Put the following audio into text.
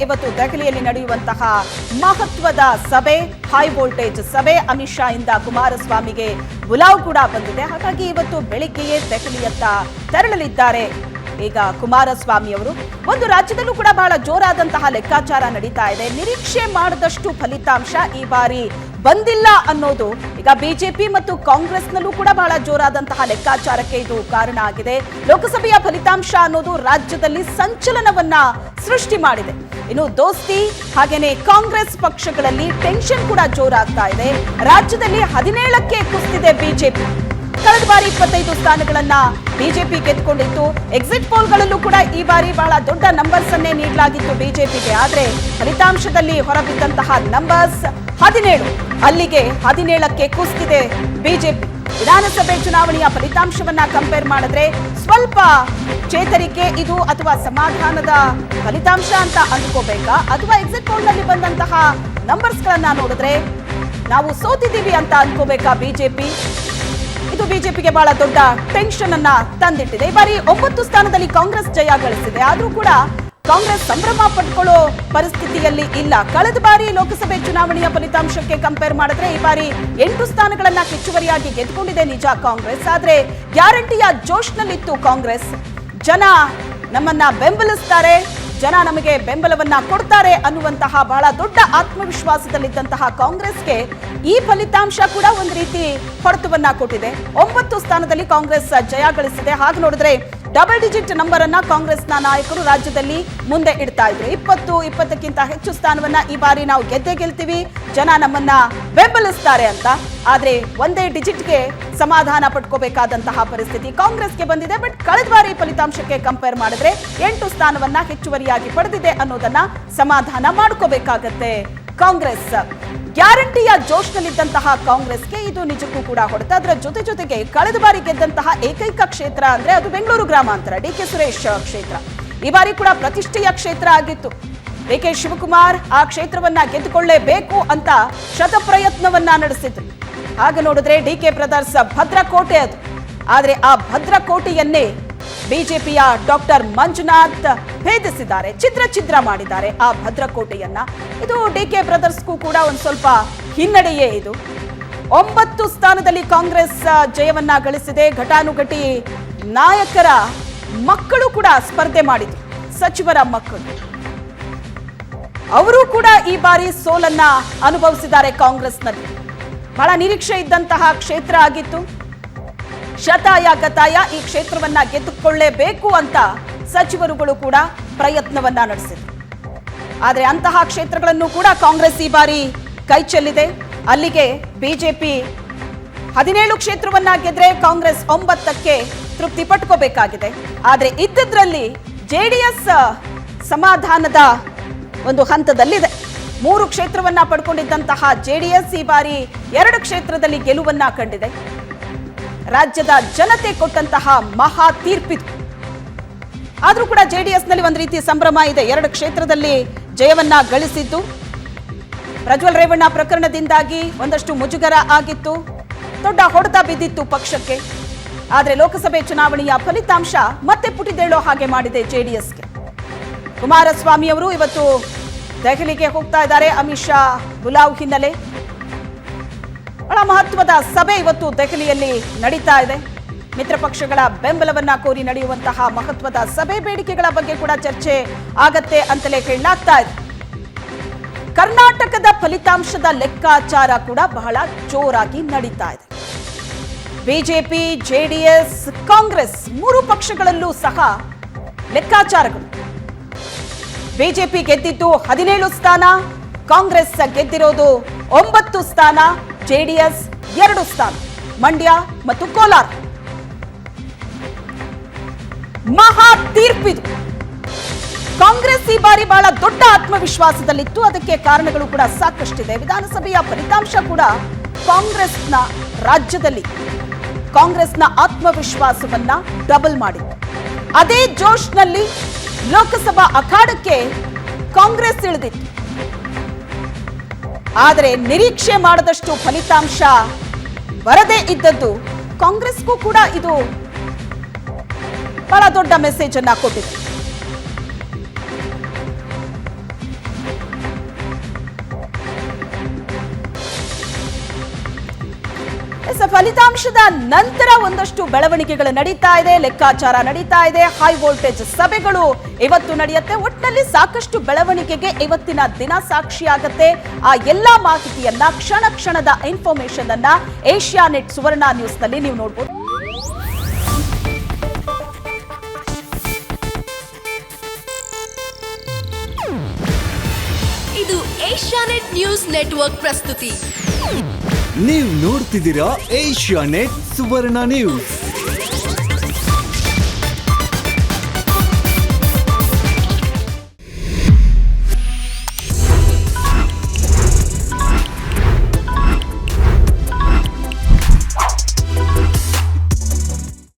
ಇವತ್ತು ದೆಹಲಿಯಲ್ಲಿ ನಡೆಯುವಂತಹ ಮಹತ್ವದ ಸಭೆ, ಹೈ ವೋಲ್ಟೇಜ್ ಸಭೆ, ಅಮಿತ್ ಶಾ ಇಂದ ಕುಮಾರಸ್ವಾಮಿಗೆ ಬುಲಾವ್ ಕೂಡ ಬಂದಿದೆ. ಹಾಗಾಗಿ ಇವತ್ತು ಬೆಳಿಗ್ಗೆಯೇ ದೆಹಲಿಯತ್ತ ತೆರಳಲಿದ್ದಾರೆ. ಈಗ ಕುಮಾರಸ್ವಾಮಿ ಅವರು ಒಂದು ರಾಜ್ಯದಲ್ಲೂ ಕೂಡ ಬಹಳ ಜೋರಾದಂತಹ ಲೆಕ್ಕಾಚಾರ ನಡೀತಾ ಇದೆ. ನಿರೀಕ್ಷೆ ಮಾಡಿದಷ್ಟು ಫಲಿತಾಂಶ ಈ ಬಾರಿ ಬಂದಿಲ್ಲ ಅನ್ನೋದು ಈಗ ಬಿಜೆಪಿ ಮತ್ತು ಕಾಂಗ್ರೆಸ್ನಲ್ಲೂ ಕೂಡ ಬಹಳ ಜೋರಾದಂತಹ ಲೆಕ್ಕಾಚಾರಕ್ಕೆ ಇದು ಕಾರಣ ಆಗಿದೆ. ಲೋಕಸಭೆಯ ಫಲಿತಾಂಶ ಅನ್ನೋದು ರಾಜ್ಯದಲ್ಲಿ ಸಂಚಲನವನ್ನ ಸೃಷ್ಟಿ ಮಾಡಿದೆ. ಇನ್ನು ದೋಸ್ತಿ ಹಾಗೇನೆ ಕಾಂಗ್ರೆಸ್ ಪಕ್ಷಗಳಲ್ಲಿ ಟೆನ್ಷನ್ ಕೂಡ ಜೋರಾಗ್ತಾ ಇದೆ. ರಾಜ್ಯದಲ್ಲಿ 17ಕ್ಕೆ ಕುಸಿದಿದೆ ಬಿಜೆಪಿ. ಕಳೆದ ಬಾರಿ 25 ಸ್ಥಾನಗಳನ್ನ ಬಿಜೆಪಿ ಗೆದ್ದುಕೊಂಡಿತ್ತು. ಎಕ್ಸಿಟ್ ಪೋಲ್ಗಳಲ್ಲೂ ಕೂಡ ಈ ಬಾರಿ ಬಹಳ ದೊಡ್ಡ ನಂಬರ್ಸ್ ಅನ್ನೇ ನೀಡಲಾಗಿತ್ತು ಬಿಜೆಪಿಗೆ. ಆದ್ರೆ ಫಲಿತಾಂಶದಲ್ಲಿ ಹೊರಬಿದ್ದಂತಹ ನಂಬರ್ಸ್ 17, ಅಲ್ಲಿಗೆ 17ಕ್ಕೆ ಕುಸಿದಿದೆ ಬಿಜೆಪಿ. ವಿಧಾನಸಭೆ ಚುನಾವಣೆಯ ಫಲಿತಾಂಶವನ್ನ ಕಂಪೇರ್ ಮಾಡಿದ್ರೆ ಸ್ವಲ್ಪ ಚೇತರಿಕೆ ಇದು ಅಥವಾ ಸಮಾಧಾನದ ಫಲಿತಾಂಶ ಅಂತ ಅಂದ್ಕೋಬೇಕಾ, ಅಥವಾ ಎಕ್ಸಿಟ್ ಪೋಲ್ ನಲ್ಲಿ ಬಂದಂತಹ ನಂಬರ್ಸ್ ಗಳನ್ನ ನೋಡಿದ್ರೆ ನಾವು ಸೋತಿದ್ದೀವಿ ಅಂತ ಅನ್ಕೋಬೇಕಾ ಬಿಜೆಪಿ? ಇದು ಬಿಜೆಪಿಗೆ ಬಹಳ ದೊಡ್ಡ ಟೆನ್ಷನ್ ಅನ್ನ ತಂದಿಟ್ಟಿದೆ. ಈ ಬಾರಿ 9 ಸ್ಥಾನದಲ್ಲಿ ಕಾಂಗ್ರೆಸ್ ಜಯ ಗಳಿಸಿದೆ. ಆದ್ರೂ ಕೂಡ ಕಾಂಗ್ರೆಸ್ ಸಂಭ್ರಮ ಪಟ್ಕೊಳ್ಳೋ ಪರಿಸ್ಥಿತಿಯಲ್ಲಿ ಇಲ್ಲ. ಕಳೆದ ಬಾರಿ ಲೋಕಸಭೆ ಚುನಾವಣೆಯ ಫಲಿತಾಂಶಕ್ಕೆ ಕಂಪೇರ್ ಮಾಡಿದ್ರೆ ಈ ಬಾರಿ 8 ಸ್ಥಾನಗಳನ್ನ ಹೆಚ್ಚುವರಿಯಾಗಿ ಗೆದ್ದುಕೊಂಡಿದೆ ನಿಜ ಕಾಂಗ್ರೆಸ್. ಆದ್ರೆ ಗ್ಯಾರಂಟಿಯ ಜೋಶ್ನಲ್ಲಿತ್ತು ಕಾಂಗ್ರೆಸ್. ಜನ ನಮ್ಮನ್ನ ಬೆಂಬಲಿಸ್ತಾರೆ, ಜನ ನಮಗೆ ಬೆಂಬಲವನ್ನ ಕೊಡ್ತಾರೆ ಅನ್ನುವಂತಹ ಬಹಳ ದೊಡ್ಡ ಆತ್ಮವಿಶ್ವಾಸದಲ್ಲಿದ್ದಂತಹ ಕಾಂಗ್ರೆಸ್ಗೆ ಈ ಫಲಿತಾಂಶ ಕೂಡ ಒಂದು ರೀತಿ ಹೊಡೆತವನ್ನ ಕೊಟ್ಟಿದೆ. 9 ಸ್ಥಾನದಲ್ಲಿ ಕಾಂಗ್ರೆಸ್ ಜಯ ಗಳಿಸಿದೆ. ಹಾಗೆ ನೋಡಿದ್ರೆ ಡಬಲ್ ಡಿಜಿಟ್ ನಂಬರ್ ಅನ್ನ ಕಾಂಗ್ರೆಸ್ನ ನಾಯಕರು ರಾಜ್ಯದಲ್ಲಿ ಮುಂದೆ ಇಡ್ತಾ ಇದ್ರು. 20-20ಕ್ಕಿಂತ ಹೆಚ್ಚು ಸ್ಥಾನವನ್ನ ಈ ಬಾರಿ ನಾವು ಗೆಲ್ತೀವಿ, ಜನ ನಮ್ಮನ್ನ ಬೆಂಬಲಿಸ್ತಾರೆ ಅಂತ. ಆದ್ರೆ ಒಂದೇ ಡಿಜಿಟ್ಗೆ ಸಮಾಧಾನ ಪಟ್ಕೋಬೇಕಾದಂತಹ ಪರಿಸ್ಥಿತಿ ಕಾಂಗ್ರೆಸ್ಗೆ ಬಂದಿದೆ. ಬಟ್ ಕಳೆದ ಬಾರಿ ಫಲಿತಾಂಶಕ್ಕೆ ಕಂಪೇರ್ ಮಾಡಿದ್ರೆ 8 ಸ್ಥಾನವನ್ನ ಹೆಚ್ಚುವರಿಯಾಗಿ ಪಡೆದಿದೆ ಅನ್ನೋದನ್ನ ಸಮಾಧಾನ ಮಾಡ್ಕೋಬೇಕಾಗತ್ತೆ ಕಾಂಗ್ರೆಸ್. ಗ್ಯಾರಂಟಿಯ ಜೋಶ್ನಲ್ಲಿದ್ದಂತಹ ಕಾಂಗ್ರೆಸ್ಗೆ ಇದು ನಿಜಕ್ಕೂ ಕೂಡ ಹೊಡೆತ. ಅದರ ಜೊತೆಗೆ ಕಳೆದ ಬಾರಿ ಗೆದ್ದಂತಹ ಏಕೈಕ ಕ್ಷೇತ್ರ ಅಂದ್ರೆ ಅದು ಬೆಂಗಳೂರು ಗ್ರಾಮಾಂತರ ಡಿ.ಕೆ. ಸುರೇಶ್ ಕ್ಷೇತ್ರ. ಈ ಬಾರಿ ಕೂಡ ಪ್ರತಿಷ್ಠೆಯ ಕ್ಷೇತ್ರ ಆಗಿತ್ತು. ಡಿ.ಕೆ. ಶಿವಕುಮಾರ್ ಆ ಕ್ಷೇತ್ರವನ್ನ ಗೆದ್ದುಕೊಳ್ಳೇಬೇಕು ಅಂತ ಶತಪ್ರಯತ್ನವನ್ನ ನಡೆಸಿದ್ರು. ಹಾಗೆ ನೋಡಿದ್ರೆ ಡಿ.ಕೆ. ಬ್ರದರ್ಸ್ ಭದ್ರಕೋಟೆ ಅದು. ಆದ್ರೆ ಆ ಭದ್ರಕೋಟೆಯನ್ನೇ ಬಿಜೆಪಿಯ ಡಾಕ್ಟರ್ ಮಂಜುನಾಥ್ ಭೇದಿಸಿದ್ದಾರೆ, ಛಿದ್ರ ಮಾಡಿದ್ದಾರೆ ಆ ಭದ್ರಕೋಟೆಯನ್ನ. ಇದು ಡಿ.ಕೆ. ಬ್ರದರ್ಸ್ಗೂ ಕೂಡ ಒಂದು ಸ್ವಲ್ಪ ಹಿನ್ನಡೆಯೇ. ಇದು 9 ಸ್ಥಾನದಲ್ಲಿ ಕಾಂಗ್ರೆಸ್ ಜಯವನ್ನ ಗಳಿಸಿದೆ. ಘಟಾನುಘಟಿ ನಾಯಕರ ಮಕ್ಕಳು ಕೂಡ ಸ್ಪರ್ಧೆ ಮಾಡಿದ್ರು, ಸಚಿವರ ಮಕ್ಕಳು. ಅವರು ಕೂಡ ಈ ಬಾರಿ ಸೋಲನ್ನ ಅನುಭವಿಸಿದ್ದಾರೆ ಕಾಂಗ್ರೆಸ್ನಲ್ಲಿ. ಬಹಳ ನಿರೀಕ್ಷೆ ಇದ್ದಂತಹ ಕ್ಷೇತ್ರ ಆಗಿತ್ತು. ಶತಾಯ ಗತಾಯ ಈ ಕ್ಷೇತ್ರವನ್ನ ಗೆದ್ದುಕೊಳ್ಳೇಬೇಕು ಅಂತ ಸಚಿವರುಗಳು ಕೂಡ ಪ್ರಯತ್ನವನ್ನ ನಡೆಸಿದರು. ಆದರೆ ಅಂತಹ ಕ್ಷೇತ್ರಗಳನ್ನು ಕೂಡ ಕಾಂಗ್ರೆಸ್ ಈ ಬಾರಿ ಕೈ ಚೆಲ್ಲಿದೆ. ಅಲ್ಲಿಗೆ ಬಿಜೆಪಿ 17 ಕ್ಷೇತ್ರವನ್ನ ಗೆದ್ರೆ ಕಾಂಗ್ರೆಸ್ 9ಕ್ಕೆ ತೃಪ್ತಿ ಪಟ್ಕೋಬೇಕಾಗಿದೆ. ಆದ್ರೆ ಇದ್ದದ್ರಲ್ಲಿ ಜೆಡಿಎಸ್ ಸಮಾಧಾನದ ಒಂದು ಹಂತದಲ್ಲಿದೆ. 3 ಕ್ಷೇತ್ರವನ್ನ ಪಡ್ಕೊಂಡಿದ್ದಂತಹ ಜೆಡಿಎಸ್ ಈ ಬಾರಿ 2 ಕ್ಷೇತ್ರದಲ್ಲಿ ಗೆಲುವನ್ನ ಕಂಡಿದೆ. ರಾಜ್ಯದ ಜನತೆ ಕೊಟ್ಟಂತಹ ಮಹಾ ತೀರ್ಪಿದು. ಆದ್ರೂ ಕೂಡ ಜೆಡಿಎಸ್ ನಲ್ಲಿ ಒಂದು ರೀತಿ ಸಂಭ್ರಮ ಇದೆ. 2 ಕ್ಷೇತ್ರದಲ್ಲಿ ಜಯವನ್ನ ಗಳಿಸಿದ್ದು. ಪ್ರಜ್ವಲ್ ರೇವಣ್ಣ ಪ್ರಕರಣದಿಂದಾಗಿ ಒಂದಷ್ಟು ಮುಜುಗರ ಆಗಿತ್ತು, ದೊಡ್ಡ ಹೊಡೆತ ಬಿದ್ದಿತ್ತು ಪಕ್ಷಕ್ಕೆ. ಆದ್ರೆ ಲೋಕಸಭೆ ಚುನಾವಣೆಯ ಫಲಿತಾಂಶ ಮತ್ತೆ ಪುಟಿದೇಳೋ ಹಾಗೆ ಮಾಡಿದೆ ಜೆಡಿಎಸ್ಗೆ. ಕುಮಾರಸ್ವಾಮಿ ಅವರು ಇವತ್ತು ದೆಹಲಿಗೆ ಹೋಗ್ತಾ ಇದ್ದಾರೆ. ಅಮಿತ್ ಶಾ ಬುಲಾವ್ ಹಿನ್ನೆಲೆ ಬಹಳ ಮಹತ್ವದ ಸಭೆ ಇವತ್ತು ದೆಹಲಿಯಲ್ಲಿ ನಡೀತಾ ಇದೆ. ಮಿತ್ರ ಪಕ್ಷಗಳ ಬೆಂಬಲವನ್ನ ಕೋರಿ ನಡೆಯುವಂತಹ ಮಹತ್ವದ ಸಭೆ, ಬೇಡಿಕೆಗಳ ಬಗ್ಗೆ ಕೂಡ ಚರ್ಚೆ ಆಗತ್ತೆ ಅಂತಲೇ ಹೇಳಲಾಗ್ತಾ ಇದೆ. ಕರ್ನಾಟಕದ ಫಲಿತಾಂಶದ ಲೆಕ್ಕಾಚಾರ ಕೂಡ ಬಹಳ ಜೋರಾಗಿ ನಡೀತಾ ಇದೆ. ಬಿಜೆಪಿ, ಜೆಡಿಎಸ್, ಕಾಂಗ್ರೆಸ್ 3 ಪಕ್ಷಗಳಲ್ಲೂ ಸಹ ಲೆಕ್ಕಾಚಾರಗಳು. ಬಿಜೆಪಿ ಗೆದ್ದಿದ್ದು 17 ಸ್ಥಾನ, ಕಾಂಗ್ರೆಸ್ ಗೆದ್ದಿರೋದು 9 ಸ್ಥಾನ, ಜೆಡಿಎಸ್ 2 ಸ್ಥಾನ, ಮಂಡ್ಯ ಮತ್ತು ಕೋಲಾರ. ಮಹಾ ತೀರ್ಪಿದು. ಕಾಂಗ್ರೆಸ್ ಈ ಬಾರಿ ಬಹಳ ದೊಡ್ಡ ಆತ್ಮವಿಶ್ವಾಸದಲ್ಲಿತ್ತು. ಅದಕ್ಕೆ ಕಾರಣಗಳು ಕೂಡ ಸಾಕಷ್ಟಿದೆ. ವಿಧಾನಸಭೆಯ ಫಲಿತಾಂಶ ಕೂಡ ಕಾಂಗ್ರೆಸ್ನ ರಾಜ್ಯದಲ್ಲಿ ಕಾಂಗ್ರೆಸ್ನ ಆತ್ಮವಿಶ್ವಾಸವನ್ನ ಡಬಲ್ ಮಾಡಿತ್ತು. ಅದೇ ಜೋಶ್ನಲ್ಲಿ ಲೋಕಸಭಾ ಅಖಾಡಕ್ಕೆ ಕಾಂಗ್ರೆಸ್ ಇಳಿದಿತ್ತು. ಆದರೆ ನಿರೀಕ್ಷೆ ಮಾಡದಷ್ಟು ಫಲಿತಾಂಶ ಬರದೇ ಇದ್ದದ್ದು ಕಾಂಗ್ರೆಸ್ಗೂ ಕೂಡ ಇದು ಬಹಳ ದೊಡ್ಡ ಮೆಸೇಜ್ ಅನ್ನ ಕೊಟ್ಟಿದೆ. ಫಲಿತಾಂಶದ ನಂತರ ಒಂದಷ್ಟು ಬೆಳವಣಿಗೆಗಳು ನಡೀತಾ ಇದೆ, ಲೆಕ್ಕಾಚಾರ ನಡೀತಾ ಇದೆ, ಹೈ ವೋಲ್ಟೇಜ್ ಸಭೆಗಳು ಇವತ್ತು ನಡೆಯುತ್ತೆ. ಒಟ್ಟಿನಲ್ಲಿ ಸಾಕಷ್ಟು ಬೆಳವಣಿಗೆಗೆ ಇವತ್ತಿನ ದಿನ ಸಾಕ್ಷಿಯಾಗತ್ತೆ. ಆ ಎಲ್ಲಾ ಮಾಹಿತಿಯನ್ನ ಕ್ಷಣ ಕ್ಷಣದ ಇನ್ಫಾರ್ಮೇಶನ್ ಅನ್ನ ಏಷ್ಯಾನೆಟ್ ಸುವರ್ಣ ನ್ಯೂಸ್ ನಲ್ಲಿ ನೀವು ನೋಡಬಹುದು. ಇದು ಏಷ್ಯಾನೆಟ್ ನ್ಯೂಸ್ ನೆಟ್ವರ್ಕ್ ಪ್ರಸ್ತುತಿ. ನೀವು ನೋಡ್ತಿದ್ದೀರಾ ಏಷ್ಯಾನೆಟ್ ಸುವರ್ಣ ನ್ಯೂಸ್.